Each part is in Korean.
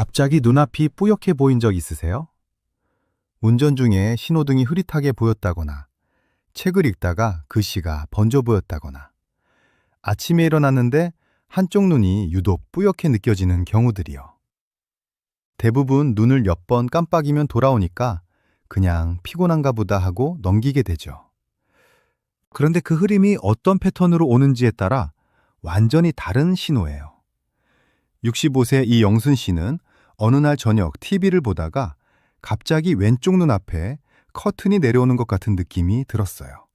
갑자기 눈앞이 뿌옇게 보인 적 있으세요? 운전 중에 신호등이 흐릿하게 보였다거나, 책을 읽다가 글씨가 번져 보였다거나, 아침에 일어났는데 한쪽 눈이 유독 뿌옇게 느껴지는 경우들이요. 대부분 눈을 몇 번 깜빡이면 돌아오니까 그냥 피곤한가 보다 하고 넘기게 되죠. 그런데 그 흐림이 어떤 패턴으로 오는지에 따라 완전히 다른 신호예요. 65세 이영순 씨는 어느 날 저녁 TV를 보다가 갑자기 왼쪽 눈앞에 커튼이 내려오는 것 같은 느낌이 들었어요.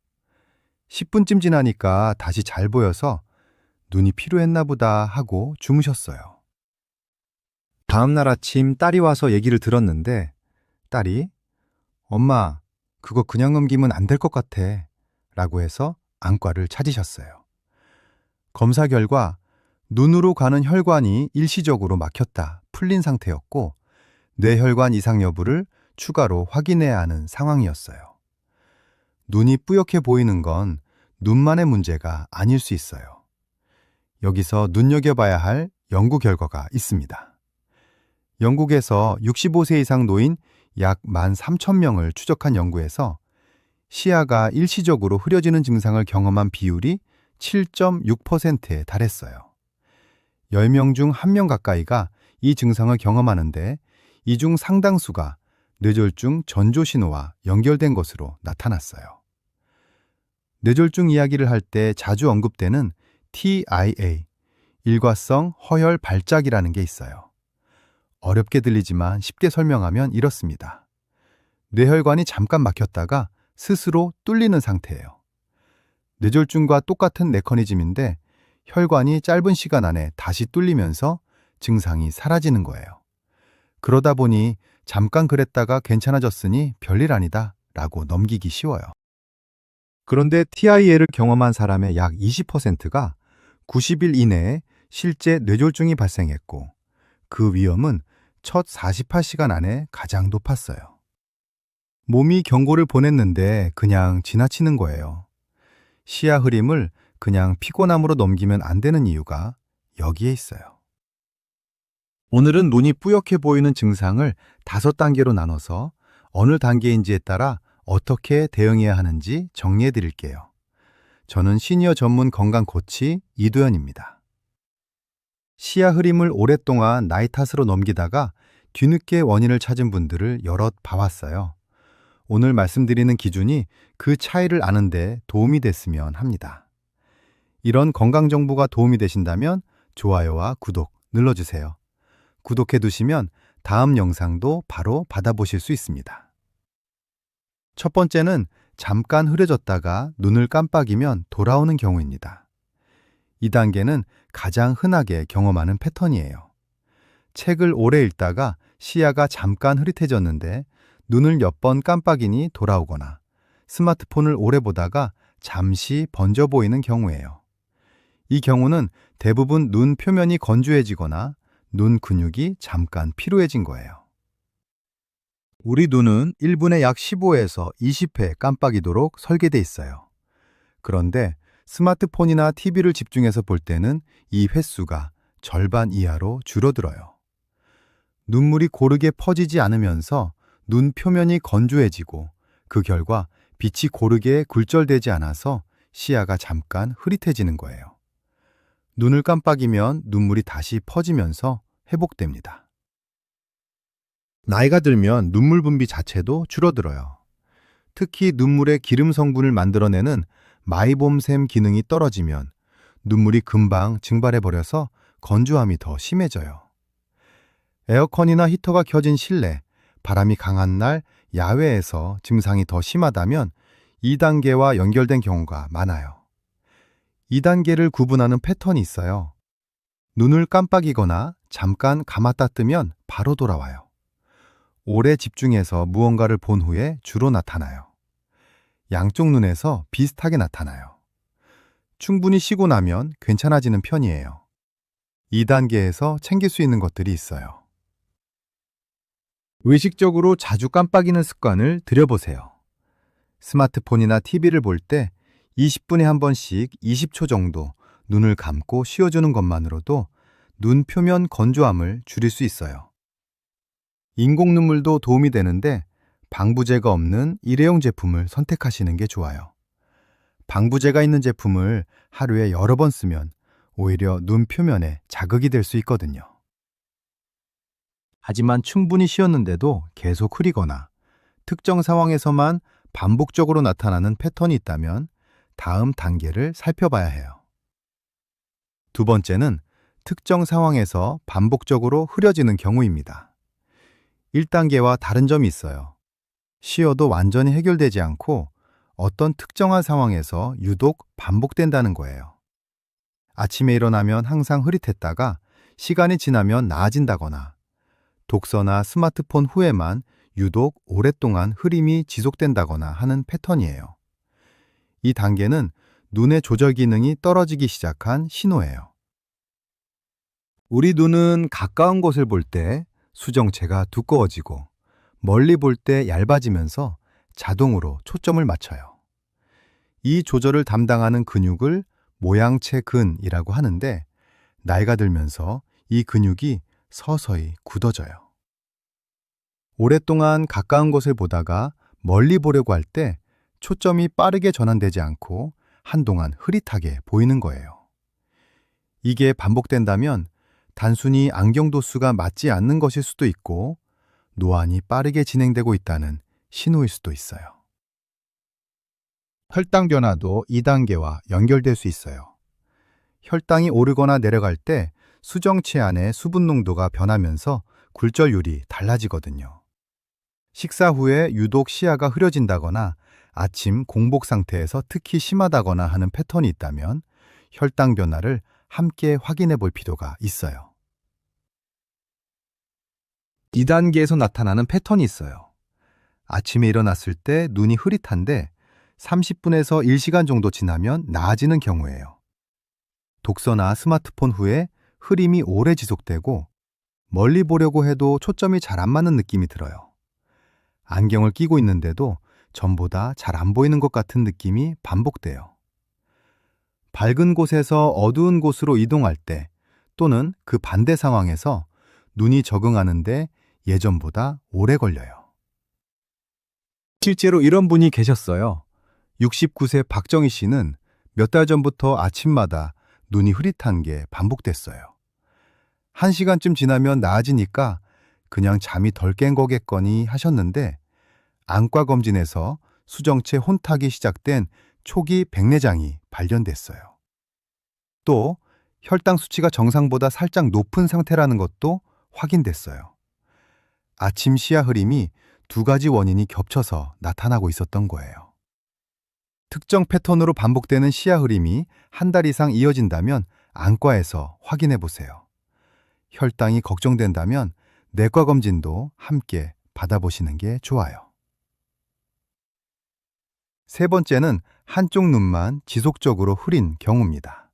10분쯤 지나니까 다시 잘 보여서 눈이 피로했나 보다 하고 주무셨어요. 다음 날 아침 딸이 와서 얘기를 들었는데 딸이 엄마, 그거 그냥 넘기면 안 될 것 같아 라고 해서 안과를 찾으셨어요. 검사 결과 눈으로 가는 혈관이 일시적으로 막혔다 풀린 상태였고 뇌혈관 이상 여부를 추가로 확인해야 하는 상황이었어요. 눈이 뿌옇게 보이는 건 눈만의 문제가 아닐 수 있어요. 여기서 눈여겨봐야 할 연구 결과가 있습니다. 영국에서 65세 이상 노인 약 13,000명을 추적한 연구에서 시야가 일시적으로 흐려지는 증상을 경험한 비율이 7.6%에 달했어요. 10명 중 1명 가까이가 이 증상을 경험하는데 이 중 상당수가 뇌졸중 전조신호와 연결된 것으로 나타났어요. 뇌졸중 이야기를 할 때 자주 언급되는 TIA, 일과성 허혈 발작이라는 게 있어요. 어렵게 들리지만 쉽게 설명하면 이렇습니다. 뇌혈관이 잠깐 막혔다가 스스로 뚫리는 상태예요. 뇌졸중과 똑같은 메커니즘인데 혈관이 짧은 시간 안에 다시 뚫리면서 증상이 사라지는 거예요. 그러다 보니 잠깐 그랬다가 괜찮아졌으니 별일 아니다 라고 넘기기 쉬워요. 그런데 TIA를 경험한 사람의 약 20%가 90일 이내에 실제 뇌졸중이 발생했고 그 위험은 첫 48시간 안에 가장 높았어요. 몸이 경고를 보냈는데 그냥 지나치는 거예요. 시야 흐림을 그냥 피곤함으로 넘기면 안 되는 이유가 여기에 있어요. 오늘은 눈이 뿌옇게 보이는 증상을 5단계로 나눠서 어느 단계인지에 따라 어떻게 대응해야 하는지 정리해 드릴게요. 저는 시니어 전문 건강 코치 이도현입니다. 시야 흐림을 오랫동안 나이 탓으로 넘기다가 뒤늦게 원인을 찾은 분들을 여럿 봐왔어요. 오늘 말씀드리는 기준이 그 차이를 아는 데 도움이 됐으면 합니다. 이런 건강 정보가 도움이 되신다면 좋아요와 구독 눌러주세요. 구독해 두시면 다음 영상도 바로 받아보실 수 있습니다. 첫 번째는 잠깐 흐려졌다가 눈을 깜빡이면 돌아오는 경우입니다. 이 단계는 가장 흔하게 경험하는 패턴이에요. 책을 오래 읽다가 시야가 잠깐 흐릿해졌는데 눈을 몇 번 깜빡이니 돌아오거나 스마트폰을 오래 보다가 잠시 번져 보이는 경우예요. 이 경우는 대부분 눈 표면이 건조해지거나 눈 근육이 잠깐 피로해진 거예요. 우리 눈은 1분에 약 15에서 20회 깜빡이도록 설계돼 있어요. 그런데 스마트폰이나 TV를 집중해서 볼 때는 이 횟수가 절반 이하로 줄어들어요. 눈물이 고르게 퍼지지 않으면서 눈 표면이 건조해지고 그 결과 빛이 고르게 굴절되지 않아서 시야가 잠깐 흐릿해지는 거예요. 눈을 깜빡이면 눈물이 다시 퍼지면서 회복됩니다. 나이가 들면 눈물 분비 자체도 줄어들어요. 특히 눈물의 기름 성분을 만들어내는 마이봄샘 기능이 떨어지면 눈물이 금방 증발해버려서 건조함이 더 심해져요. 에어컨이나 히터가 켜진 실내, 바람이 강한 날 야외에서 증상이 더 심하다면 2단계와 연결된 경우가 많아요. 2단계를 구분하는 패턴이 있어요. 눈을 깜빡이거나 잠깐 감았다 뜨면 바로 돌아와요. 오래 집중해서 무언가를 본 후에 주로 나타나요. 양쪽 눈에서 비슷하게 나타나요. 충분히 쉬고 나면 괜찮아지는 편이에요. 2단계에서 챙길 수 있는 것들이 있어요. 의식적으로 자주 깜빡이는 습관을 들여보세요. 스마트폰이나 TV를 볼 때 20분에 한 번씩 20초 정도 눈을 감고 쉬어주는 것만으로도 눈 표면 건조함을 줄일 수 있어요. 인공 눈물도 도움이 되는데 방부제가 없는 일회용 제품을 선택하시는 게 좋아요. 방부제가 있는 제품을 하루에 여러 번 쓰면 오히려 눈 표면에 자극이 될 수 있거든요. 하지만 충분히 쉬었는데도 계속 흐리거나 특정 상황에서만 반복적으로 나타나는 패턴이 있다면 다음 단계를 살펴봐야 해요. 두 번째는 특정 상황에서 반복적으로 흐려지는 경우입니다. 1단계와 다른 점이 있어요. 쉬어도 완전히 해결되지 않고 어떤 특정한 상황에서 유독 반복된다는 거예요. 아침에 일어나면 항상 흐릿했다가 시간이 지나면 나아진다거나 독서나 스마트폰 후에만 유독 오랫동안 흐림이 지속된다거나 하는 패턴이에요. 이 단계는 눈의 조절 기능이 떨어지기 시작한 신호예요. 우리 눈은 가까운 곳을 볼 때 수정체가 두꺼워지고 멀리 볼 때 얇아지면서 자동으로 초점을 맞춰요. 이 조절을 담당하는 근육을 모양체 근이라고 하는데 나이가 들면서 이 근육이 서서히 굳어져요. 오랫동안 가까운 곳을 보다가 멀리 보려고 할 때 초점이 빠르게 전환되지 않고 한동안 흐릿하게 보이는 거예요. 이게 반복된다면 단순히 안경 도수가 맞지 않는 것일 수도 있고 노안이 빠르게 진행되고 있다는 신호일 수도 있어요. 혈당 변화도 2단계와 연결될 수 있어요. 혈당이 오르거나 내려갈 때 수정체 안의 수분 농도가 변하면서 굴절율이 달라지거든요. 식사 후에 유독 시야가 흐려진다거나 아침 공복 상태에서 특히 심하다거나 하는 패턴이 있다면 혈당 변화를 함께 확인해 볼 필요가 있어요. 2단계에서 나타나는 패턴이 있어요. 아침에 일어났을 때 눈이 흐릿한데 30분에서 1시간 정도 지나면 나아지는 경우예요. 독서나 스마트폰 후에 흐림이 오래 지속되고 멀리 보려고 해도 초점이 잘 안 맞는 느낌이 들어요. 안경을 끼고 있는데도 전보다 잘 안 보이는 것 같은 느낌이 반복돼요. 밝은 곳에서 어두운 곳으로 이동할 때 또는 그 반대 상황에서 눈이 적응하는데 예전보다 오래 걸려요. 실제로 이런 분이 계셨어요. 69세 박정희 씨는 몇 달 전부터 아침마다 눈이 흐릿한 게 반복됐어요. 1시간쯤 지나면 나아지니까 그냥 잠이 덜 깬 거겠거니 하셨는데 안과 검진에서 수정체 혼탁이 시작된 초기 백내장이 발견됐어요. 또 혈당 수치가 정상보다 살짝 높은 상태라는 것도 확인됐어요. 아침 시야 흐림이 2가지 원인이 겹쳐서 나타나고 있었던 거예요. 특정 패턴으로 반복되는 시야 흐림이 1달 이상 이어진다면 안과에서 확인해 보세요. 혈당이 걱정된다면 내과 검진도 함께 받아보시는 게 좋아요. 세 번째는 한쪽 눈만 지속적으로 흐린 경우입니다.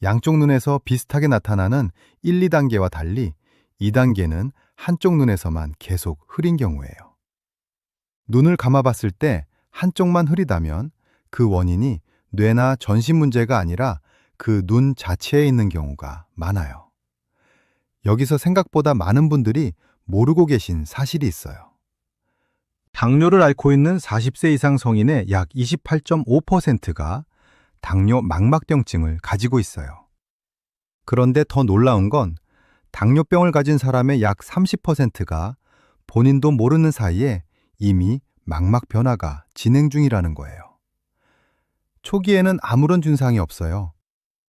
양쪽 눈에서 비슷하게 나타나는 1, 2단계와 달리 2단계는 한쪽 눈에서만 계속 흐린 경우예요. 눈을 감아봤을 때 한쪽만 흐리다면 그 원인이 뇌나 전신 문제가 아니라 그 눈 자체에 있는 경우가 많아요. 여기서 생각보다 많은 분들이 모르고 계신 사실이 있어요. 당뇨를 앓고 있는 40세 이상 성인의 약 28.5%가 당뇨 망막병증을 가지고 있어요. 그런데 더 놀라운 건 당뇨병을 가진 사람의 약 30%가 본인도 모르는 사이에 이미 망막 변화가 진행 중이라는 거예요. 초기에는 아무런 증상이 없어요.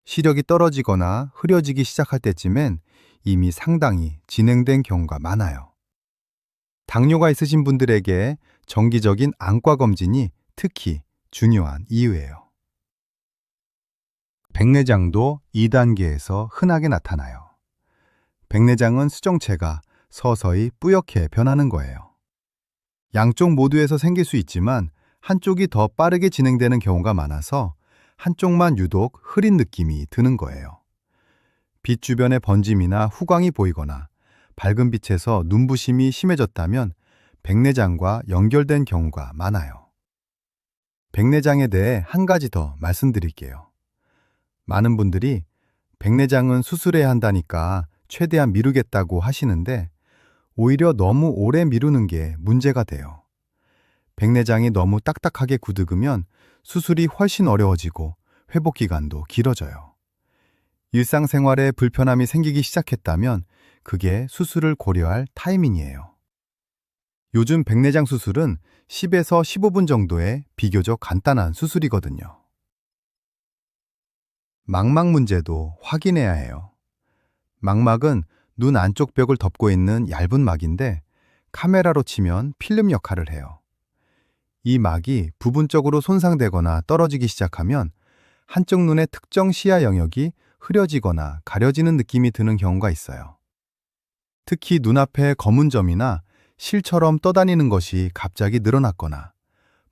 시력이 떨어지거나 흐려지기 시작할 때쯤엔 이미 상당히 진행된 경우가 많아요. 당뇨가 있으신 분들에게 정기적인 안과 검진이 특히 중요한 이유예요. 백내장도 2단계에서 흔하게 나타나요. 백내장은 수정체가 서서히 뿌옇게 변하는 거예요. 양쪽 모두에서 생길 수 있지만 한쪽이 더 빠르게 진행되는 경우가 많아서 한쪽만 유독 흐린 느낌이 드는 거예요. 빛 주변의 번짐이나 후광이 보이거나 밝은 빛에서 눈부심이 심해졌다면 백내장과 연결된 경우가 많아요. 백내장에 대해 한 가지 더 말씀드릴게요. 많은 분들이 백내장은 수술해야 한다니까 최대한 미루겠다고 하시는데 오히려 너무 오래 미루는 게 문제가 돼요. 백내장이 너무 딱딱하게 굳으면 수술이 훨씬 어려워지고 회복 기간도 길어져요. 일상생활에 불편함이 생기기 시작했다면 그게 수술을 고려할 타이밍이에요. 요즘 백내장 수술은 10에서 15분 정도의 비교적 간단한 수술이거든요. 망막 문제도 확인해야 해요. 망막은 눈 안쪽 벽을 덮고 있는 얇은 막인데 카메라로 치면 필름 역할을 해요. 이 막이 부분적으로 손상되거나 떨어지기 시작하면 한쪽 눈의 특정 시야 영역이 흐려지거나 가려지는 느낌이 드는 경우가 있어요. 특히 눈앞에 검은 점이나 실처럼 떠다니는 것이 갑자기 늘어났거나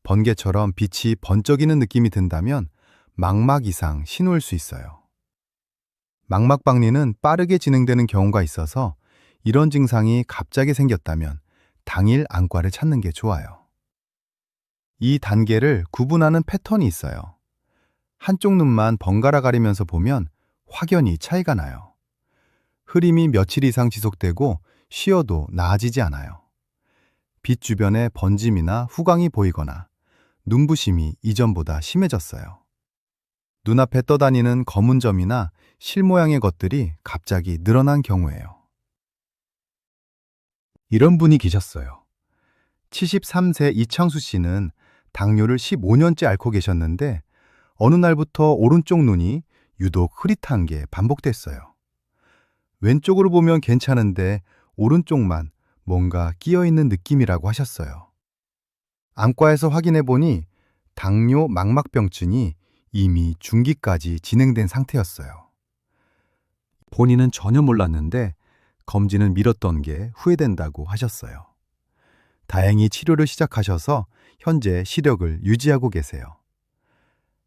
번개처럼 빛이 번쩍이는 느낌이 든다면 망막 이상 신호일 수 있어요. 망막 박리는 빠르게 진행되는 경우가 있어서 이런 증상이 갑자기 생겼다면 당일 안과를 찾는 게 좋아요. 이 단계를 구분하는 패턴이 있어요. 한쪽 눈만 번갈아 가리면서 보면 확연히 차이가 나요. 흐림이 며칠 이상 지속되고 쉬어도 나아지지 않아요. 빛 주변에 번짐이나 후광이 보이거나 눈부심이 이전보다 심해졌어요. 눈앞에 떠다니는 검은 점이나 실 모양의 것들이 갑자기 늘어난 경우예요. 이런 분이 계셨어요. 73세 이창수 씨는 당뇨를 15년째 앓고 계셨는데 어느 날부터 오른쪽 눈이 유독 흐릿한 게 반복됐어요. 왼쪽으로 보면 괜찮은데 오른쪽만 뭔가 끼어있는 느낌이라고 하셨어요. 안과에서 확인해 보니 당뇨 망막병증이 이미 중기까지 진행된 상태였어요. 본인은 전혀 몰랐는데 검진은 미뤘던 게 후회된다고 하셨어요. 다행히 치료를 시작하셔서 현재 시력을 유지하고 계세요.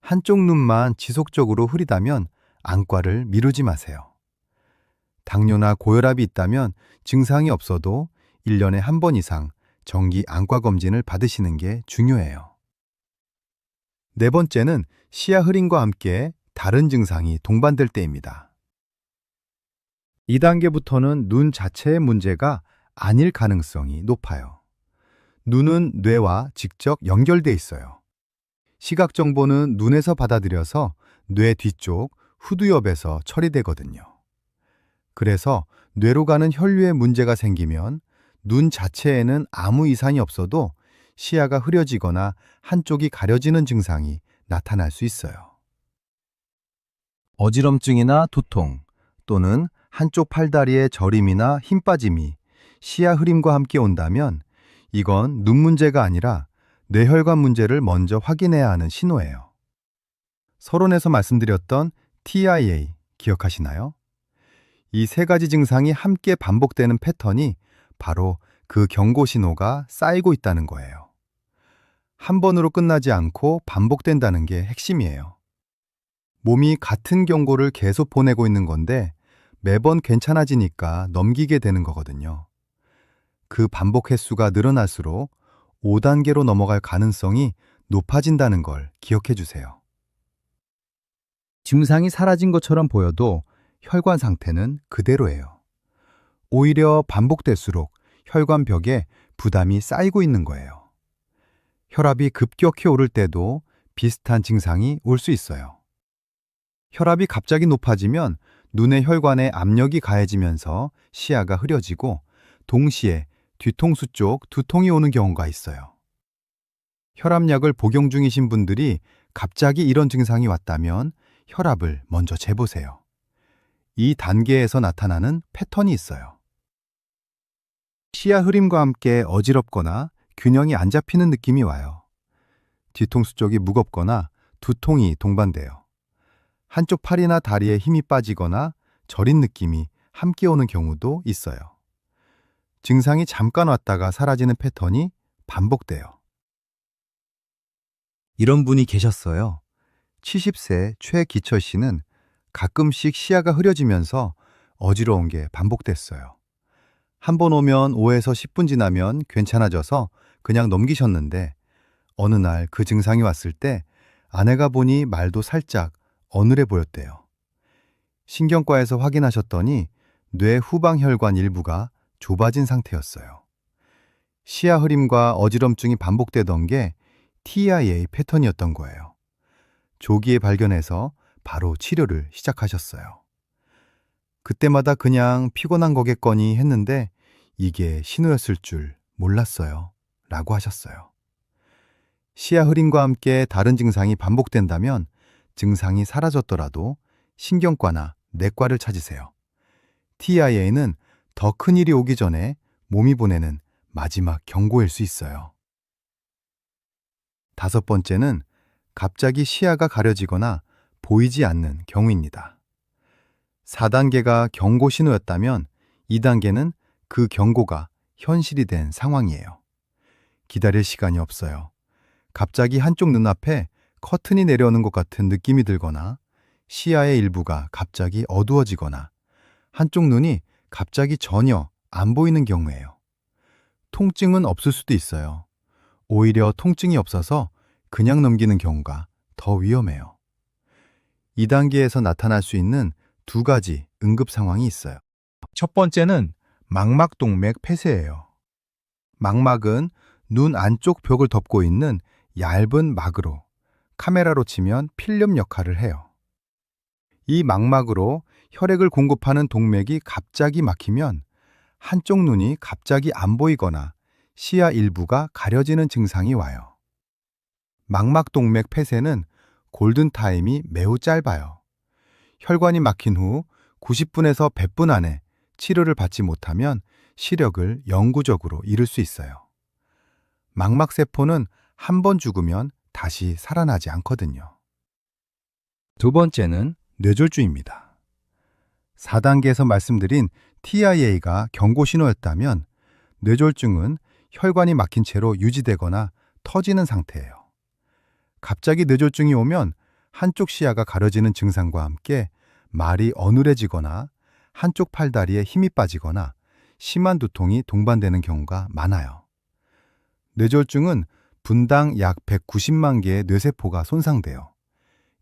한쪽 눈만 지속적으로 흐리다면 안과를 미루지 마세요. 당뇨나 고혈압이 있다면 증상이 없어도 1년에 한 번 이상 정기 안과 검진을 받으시는 게 중요해요. 네 번째는 시야 흐림과 함께 다른 증상이 동반될 때입니다. 2단계부터는 눈 자체의 문제가 아닐 가능성이 높아요. 눈은 뇌와 직접 연결돼 있어요. 시각 정보는 눈에서 받아들여서 뇌 뒤쪽 후두엽에서 처리되거든요. 그래서 뇌로 가는 혈류에 문제가 생기면 눈 자체에는 아무 이상이 없어도 시야가 흐려지거나 한쪽이 가려지는 증상이 나타날 수 있어요. 어지럼증이나 두통 또는 한쪽 팔다리의 저림이나 힘 빠짐이 시야 흐림과 함께 온다면 이건 눈 문제가 아니라 뇌혈관 문제를 먼저 확인해야 하는 신호예요. 서론에서 말씀드렸던 TIA 기억하시나요? 이 세 가지 증상이 함께 반복되는 패턴이 바로 그 경고 신호가 쌓이고 있다는 거예요. 한 번으로 끝나지 않고 반복된다는 게 핵심이에요. 몸이 같은 경고를 계속 보내고 있는 건데 매번 괜찮아지니까 넘기게 되는 거거든요. 그 반복 횟수가 늘어날수록 5단계로 넘어갈 가능성이 높아진다는 걸 기억해 주세요. 증상이 사라진 것처럼 보여도 혈관 상태는 그대로예요. 오히려 반복될수록 혈관 벽에 부담이 쌓이고 있는 거예요. 혈압이 급격히 오를 때도 비슷한 증상이 올 수 있어요. 혈압이 갑자기 높아지면 눈의 혈관에 압력이 가해지면서 시야가 흐려지고 동시에 뒤통수 쪽 두통이 오는 경우가 있어요. 혈압약을 복용 중이신 분들이 갑자기 이런 증상이 왔다면 혈압을 먼저 재보세요. 이 단계에서 나타나는 패턴이 있어요. 시야 흐림과 함께 어지럽거나 균형이 안 잡히는 느낌이 와요. 뒤통수 쪽이 무겁거나 두통이 동반돼요. 한쪽 팔이나 다리에 힘이 빠지거나 저린 느낌이 함께 오는 경우도 있어요. 증상이 잠깐 왔다가 사라지는 패턴이 반복돼요. 이런 분이 계셨어요. 70세 최기철 씨는 가끔씩 시야가 흐려지면서 어지러운 게 반복됐어요. 한 번 오면 5에서 10분 지나면 괜찮아져서 그냥 넘기셨는데 어느 날 그 증상이 왔을 때 아내가 보니 말도 살짝 어눌해 보였대요. 신경과에서 확인하셨더니 뇌 후방혈관 일부가 좁아진 상태였어요. 시야 흐림과 어지럼증이 반복되던 게 TIA 패턴이었던 거예요. 조기에 발견해서 바로 치료를 시작하셨어요. 그때마다 그냥 피곤한 거겠거니 했는데 이게 신호였을 줄 몰랐어요. 라고 하셨어요. 시야 흐림과 함께 다른 증상이 반복된다면 증상이 사라졌더라도 신경과나 내과를 찾으세요. TIA는 더 큰 일이 오기 전에 몸이 보내는 마지막 경고일 수 있어요. 5번째는 갑자기 시야가 가려지거나 보이지 않는 경우입니다. 4단계가 경고 신호였다면 2단계는 그 경고가 현실이 된 상황이에요. 기다릴 시간이 없어요. 갑자기 한쪽 눈앞에 커튼이 내려오는 것 같은 느낌이 들거나 시야의 일부가 갑자기 어두워지거나 한쪽 눈이 갑자기 전혀 안 보이는 경우예요. 통증은 없을 수도 있어요. 오히려 통증이 없어서 그냥 넘기는 경우가 더 위험해요. 2단계에서 나타날 수 있는 2가지 응급 상황이 있어요. 첫 번째는 망막동맥 폐쇄예요. 망막은 눈 안쪽 벽을 덮고 있는 얇은 막으로 카메라로 치면 필름 역할을 해요. 이 망막으로 혈액을 공급하는 동맥이 갑자기 막히면 한쪽 눈이 갑자기 안 보이거나 시야 일부가 가려지는 증상이 와요. 망막동맥 폐쇄는 골든타임이 매우 짧아요. 혈관이 막힌 후 90분에서 100분 안에 치료를 받지 못하면 시력을 영구적으로 잃을 수 있어요. 망막세포는 한 번 죽으면 다시 살아나지 않거든요. 2번째는 뇌졸중입니다. 4단계에서 말씀드린 TIA가 경고 신호였다면 뇌졸중은 혈관이 막힌 채로 유지되거나 터지는 상태예요. 갑자기 뇌졸중이 오면 한쪽 시야가 가려지는 증상과 함께 말이 어눌해지거나 한쪽 팔다리에 힘이 빠지거나 심한 두통이 동반되는 경우가 많아요. 뇌졸중은 분당 약 190만 개의 뇌세포가 손상돼요.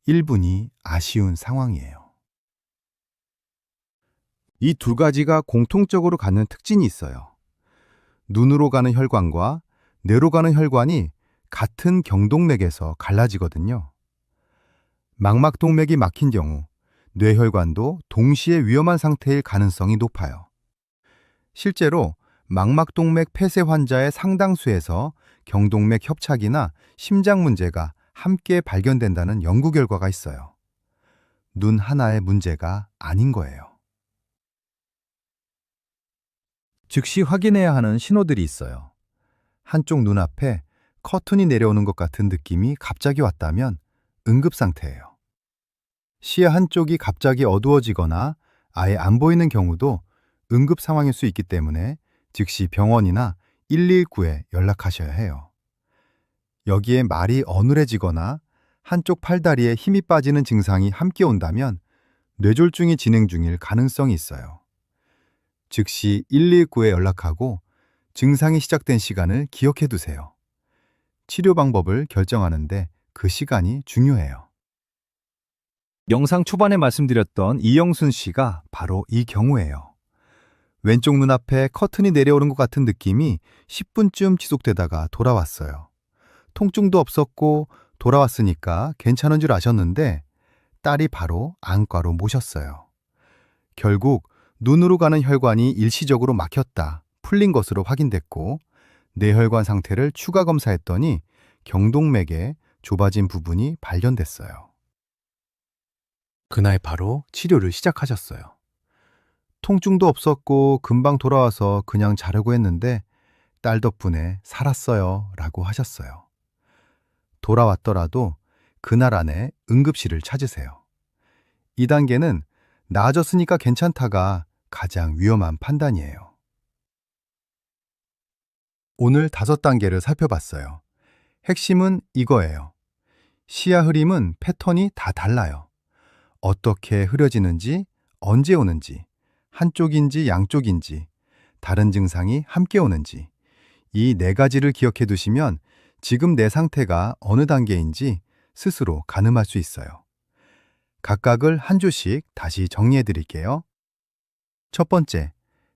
1분이 아쉬운 상황이에요. 이 2가지가 공통적으로 갖는 특징이 있어요. 눈으로 가는 혈관과 뇌로 가는 혈관이 같은 경동맥에서 갈라지거든요. 망막동맥이 막힌 경우 뇌혈관도 동시에 위험한 상태일 가능성이 높아요. 실제로 망막동맥 폐쇄 환자의 상당수에서 경동맥 협착이나 심장 문제가 함께 발견된다는 연구 결과가 있어요. 눈 하나의 문제가 아닌 거예요. 즉시 확인해야 하는 신호들이 있어요. 한쪽 눈앞에 커튼이 내려오는 것 같은 느낌이 갑자기 왔다면 응급 상태예요. 시야 한쪽이 갑자기 어두워지거나 아예 안 보이는 경우도 응급 상황일 수 있기 때문에 즉시 병원이나 119에 연락하셔야 해요. 여기에 말이 어눌해지거나 한쪽 팔다리에 힘이 빠지는 증상이 함께 온다면 뇌졸중이 진행 중일 가능성이 있어요. 즉시 119에 연락하고 증상이 시작된 시간을 기억해 두세요. 치료 방법을 결정하는데 그 시간이 중요해요. 영상 초반에 말씀드렸던 이영순 씨가 바로 이 경우예요. 왼쪽 눈앞에 커튼이 내려오는 것 같은 느낌이 10분쯤 지속되다가 돌아왔어요. 통증도 없었고 돌아왔으니까 괜찮은 줄 아셨는데 딸이 바로 안과로 모셨어요. 결국 눈으로 가는 혈관이 일시적으로 막혔다, 풀린 것으로 확인됐고 뇌혈관 상태를 추가 검사했더니 경동맥에 좁아진 부분이 발견됐어요. 그날 바로 치료를 시작하셨어요. 통증도 없었고 금방 돌아와서 그냥 자려고 했는데 딸 덕분에 살았어요 라고 하셨어요. 돌아왔더라도 그날 안에 응급실을 찾으세요. 2단계는 나아졌으니까 괜찮다가 가장 위험한 판단이에요. 오늘 5단계를 살펴봤어요. 핵심은 이거예요. 시야 흐림은 패턴이 다 달라요. 어떻게 흐려지는지, 언제 오는지, 한쪽인지 양쪽인지, 다른 증상이 함께 오는지, 이 4가지를 기억해 두시면 지금 내 상태가 어느 단계인지 스스로 가늠할 수 있어요. 각각을 한 줄씩 다시 정리해 드릴게요. 첫 번째,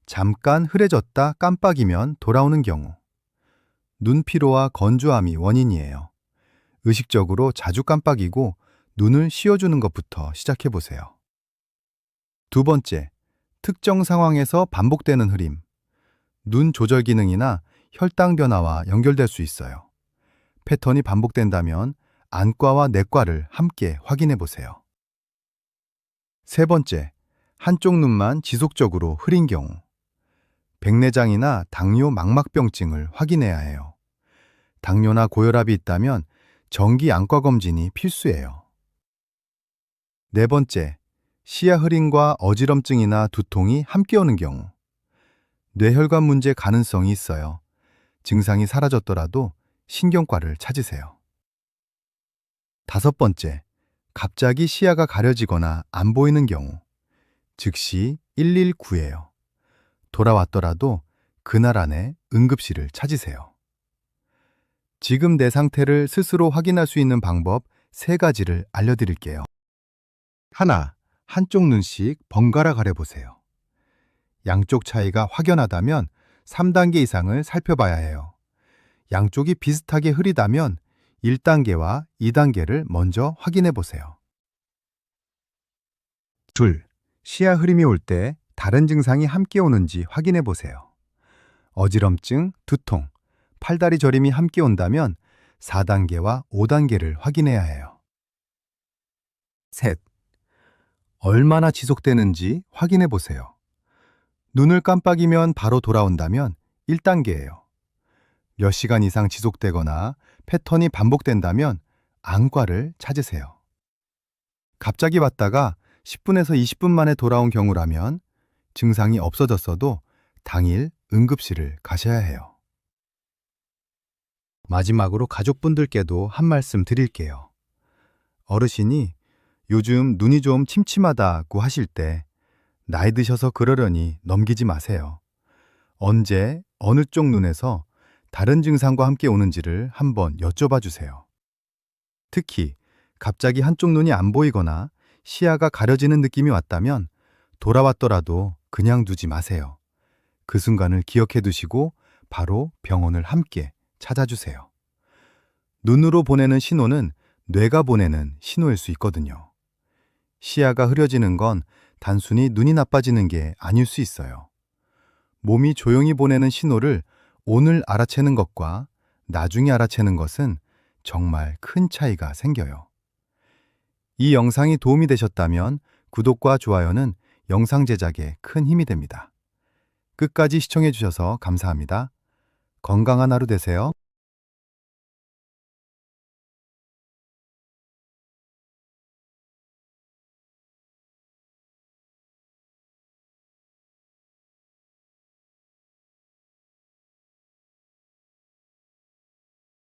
잠깐 흐려졌다 깜빡이면 돌아오는 경우. 눈 피로와 건조함이 원인이에요. 의식적으로 자주 깜빡이고 눈을 씌워주는 것부터 시작해 보세요. 두 번째, 특정 상황에서 반복되는 흐림. 눈 조절 기능이나 혈당 변화와 연결될 수 있어요. 패턴이 반복된다면 안과와 내과를 함께 확인해 보세요. 세 번째, 한쪽 눈만 지속적으로 흐린 경우. 백내장이나 당뇨 망막병증을 확인해야 해요. 당뇨나 고혈압이 있다면 정기 안과 검진이 필수예요. 네 번째, 시야 흐림과 어지럼증이나 두통이 함께 오는 경우. 뇌혈관 문제 가능성이 있어요. 증상이 사라졌더라도 신경과를 찾으세요. 다섯 번째, 갑자기 시야가 가려지거나 안 보이는 경우. 즉시 119예요. 돌아왔더라도 그날 안에 응급실을 찾으세요. 지금 내 상태를 스스로 확인할 수 있는 방법 3가지를 알려드릴게요. 하나, 한쪽 눈씩 번갈아 가려보세요. 양쪽 차이가 확연하다면 3단계 이상을 살펴봐야 해요. 양쪽이 비슷하게 흐리다면 1단계와 2단계를 먼저 확인해 보세요. 둘, 시야 흐림이 올 때 다른 증상이 함께 오는지 확인해 보세요. 어지럼증, 두통, 팔다리 저림이 함께 온다면 4단계와 5단계를 확인해야 해요. 셋, 얼마나 지속되는지 확인해 보세요. 눈을 깜빡이면 바로 돌아온다면 1단계예요. 몇 시간 이상 지속되거나 패턴이 반복된다면 안과를 찾으세요. 갑자기 왔다가 10분에서 20분 만에 돌아온 경우라면 증상이 없어졌어도 당일 응급실을 가셔야 해요. 마지막으로 가족분들께도 한 말씀 드릴게요. 어르신이 요즘 눈이 좀 침침하다고 하실 때 나이 드셔서 그러려니 넘기지 마세요. 언제, 어느 쪽 눈에서 다른 증상과 함께 오는지를 한번 여쭤봐 주세요. 특히 갑자기 한쪽 눈이 안 보이거나 시야가 가려지는 느낌이 왔다면 돌아왔더라도 그냥 두지 마세요. 그 순간을 기억해 두시고 바로 병원을 함께 찾아주세요. 눈으로 보내는 신호는 뇌가 보내는 신호일 수 있거든요. 시야가 흐려지는 건 단순히 눈이 나빠지는 게 아닐 수 있어요. 몸이 조용히 보내는 신호를 오늘 알아채는 것과 나중에 알아채는 것은 정말 큰 차이가 생겨요. 이 영상이 도움이 되셨다면 구독과 좋아요는 영상 제작에 큰 힘이 됩니다. 끝까지 시청해 주셔서 감사합니다. 건강한 하루 되세요.